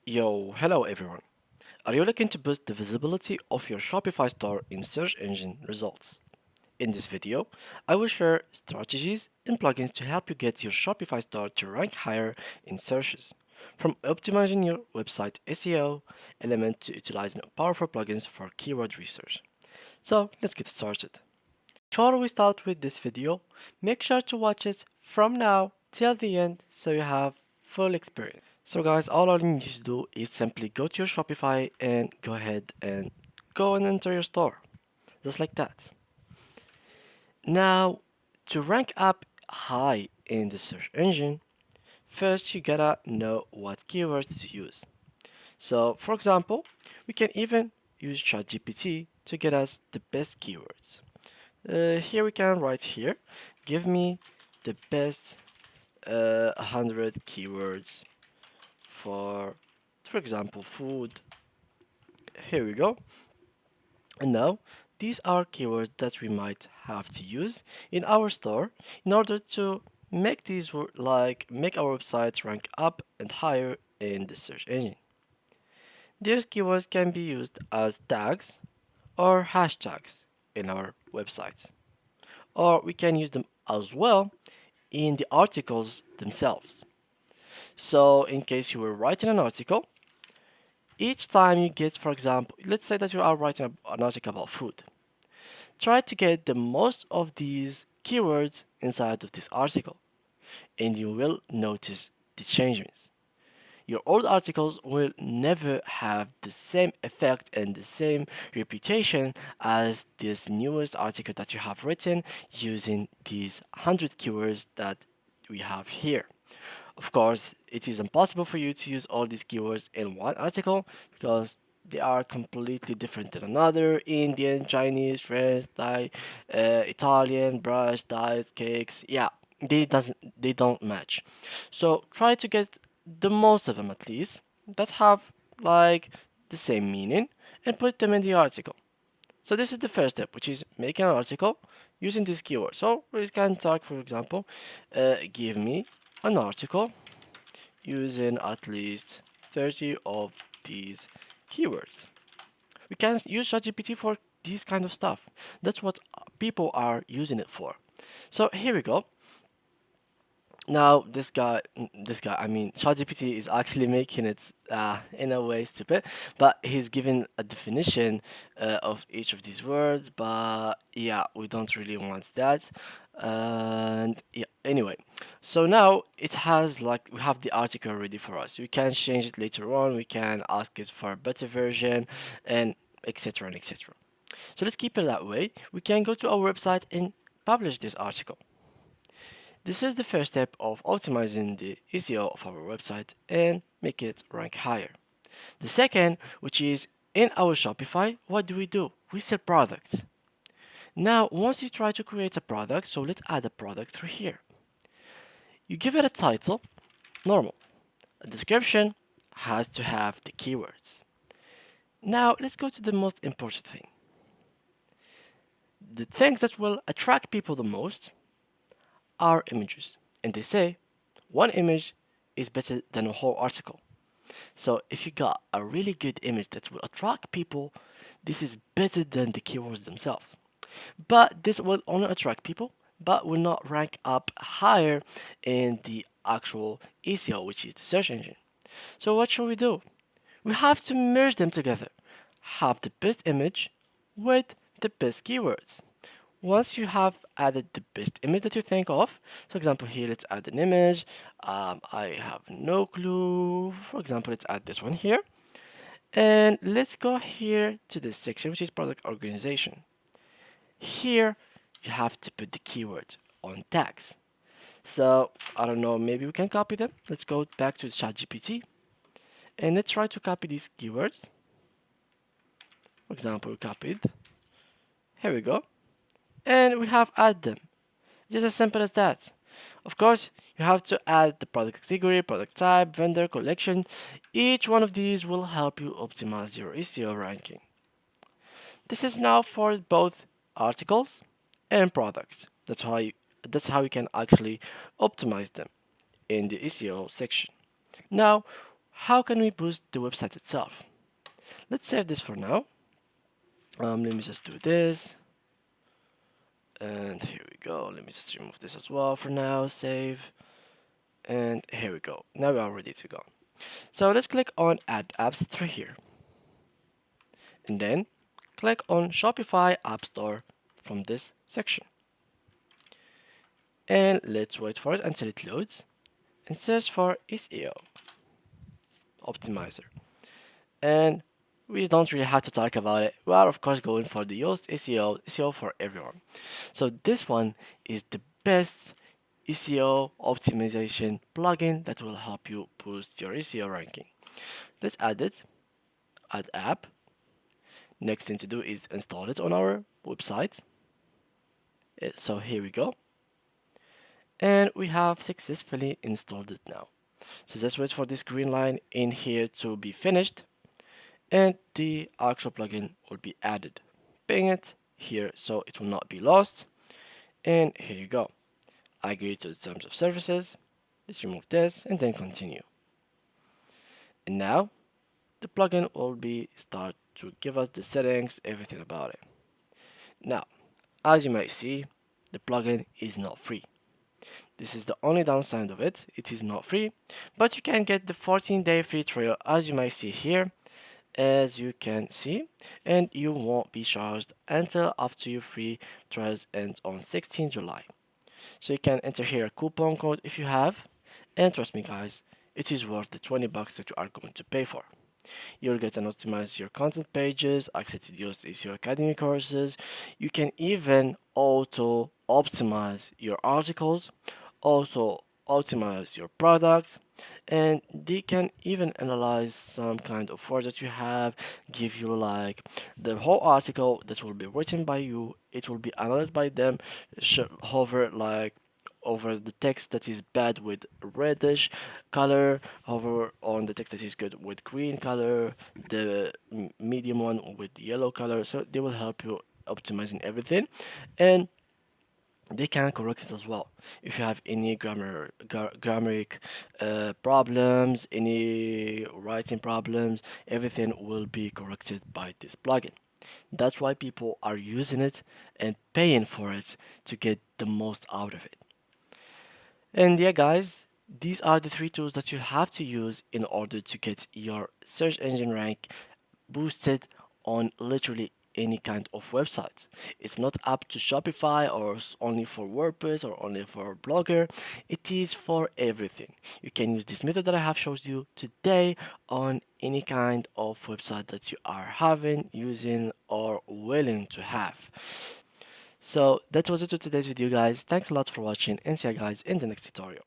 Yo, hello everyone. Are you looking to boost the visibility of your Shopify store in search engine results? In this video, I will share strategies and plugins to help you get your Shopify store to rank higher in searches, from optimizing your website SEO element to utilizing powerful plugins for keyword research. So, let's get started. Before we start with this video, make sure to watch it from now till the end so you have full experience. So guys, all I need you to do is simply go to your Shopify and go ahead and go and enter your store. Just like that. Now, to rank up high in the search engine, first you gotta know what keywords to use. So, for example, we can even use ChatGPT to get us the best keywords. Here we can write here, give me the best 100 keywords for example, food. Here we go. And now, these are keywords that we might have to use in our store in order to make make our website rank up and higher in the search engine. These keywords can be used as tags or hashtags in our website, or we can use them as well in the articles themselves. So, in case you were writing an article, each time you get, for example, let's say that you are writing an article about food, try to get the most of these keywords inside of this article, and you will notice the changes. Your old articles will never have the same effect and the same reputation as this newest article that you have written using these 100 keywords that we have here. Of course, it is impossible for you to use all these keywords in one article because they are completely different than another. Indian, Chinese, French, Thai, Italian, brush, dyes, cakes. Yeah, they don't match. So try to get the most of them at least that have like the same meaning and put them in the article. So this is the first step, which is making an article using this keyword. So we can talk, for example, give me an article using at least 30 of these keywords. We can use ChatGPT for this kind of stuff. That's what people are using it for. So here we go. Now I mean, ChatGPT is actually making it in a way stupid, but he's giving a definition of each of these words. But yeah, we don't really want that. And yeah, anyway, so now it has like we have the article ready for us. We can change it later on. We can ask it for a better version, and etc. and etc. So let's keep it that way. We can go to our website and publish this article. This is the first step of optimizing the SEO of our website and make it rank higher. The second, which is in our Shopify, what do? We sell products. Now, once you try to create a product, so let's add a product through here. You give it a title, normal. A description has to have the keywords. Now, let's go to the most important thing. The things that will attract people the most are images. And they say one image is better than a whole article. So if you got a really good image that will attract people, this is better than the keywords themselves. But this will only attract people, but will not rank up higher in the actual SEO, which is the search engine. So what should we do? We have to merge them together. Have the best image with the best keywords. Once you have added the best image that you think of, for example, here let's add an image. I have no clue. For example, let's add this one here. And let's go here to this section, which is product organization. Here, you have to put the keyword on tags. So, I don't know, maybe we can copy them. Let's go back to ChatGPT and let's try to copy these keywords. For example, we copied. Here we go. And we have added them. Just as simple as that. Of course, you have to add the product category, product type, vendor, collection. Each one of these will help you optimize your SEO ranking. This is now for both articles and products. That's how you can actually optimize them in the SEO section. Now, how can we boost the website itself? Let's save this for now. Let me just do this. And here we go. Let me just remove this as well for now. Save. And here we go. Now we are ready to go. So let's click on Add Apps through here. And then click on Shopify App Store from this section. And let's wait for it until it loads and search for SEO Optimizer. And we don't really have to talk about it. We are of course going for the Yoast SEO for everyone. So this one is the best SEO optimization plugin that will help you boost your SEO ranking. Let's add it. Add app. Next thing to do is install it on our website. So here we go. And we have successfully installed it now. So just wait for this green line in here to be finished and the actual plugin will be added. Ping it here so it will not be lost. And here you go. I agree to the terms of services. Let's remove this and then continue. And now the plugin will be start to give us the settings, everything about it. Now, as you might see, the plugin is not free. This is the only downside of it. It is not free, but you can get the 14-day free trial as you might see here, as you can see, and you won't be charged until after your free trials ends on 16 July. So you can enter here a coupon code if you have, and trust me guys, it is worth the 20 bucks that you are going to pay for. You'll get an optimize your content pages, access to your SEO Academy courses. You can even auto optimize your articles, auto optimize your products, and they can even analyze some kind of words that you have, give you like the whole article that will be written by you, it will be analyzed by them, hover like over the text that is bad with reddish color, hover on the text that is good with green color, the medium one with yellow color. So they will help you optimizing everything, and they can correct it as well. If you have any grammaric problems, any writing problems, everything will be corrected by this plugin. That's why people are using it and paying for it to get the most out of it. And yeah, guys, these are the three tools that you have to use in order to get your search engine rank boosted on literally any kind of website. It's not up to Shopify or only for WordPress or only for Blogger. It is for everything. You can use this method that I have showed you today on any kind of website that you are having, using, or willing to have. So that was it for today's video, guys. Thanks a lot for watching and see you guys in the next tutorial.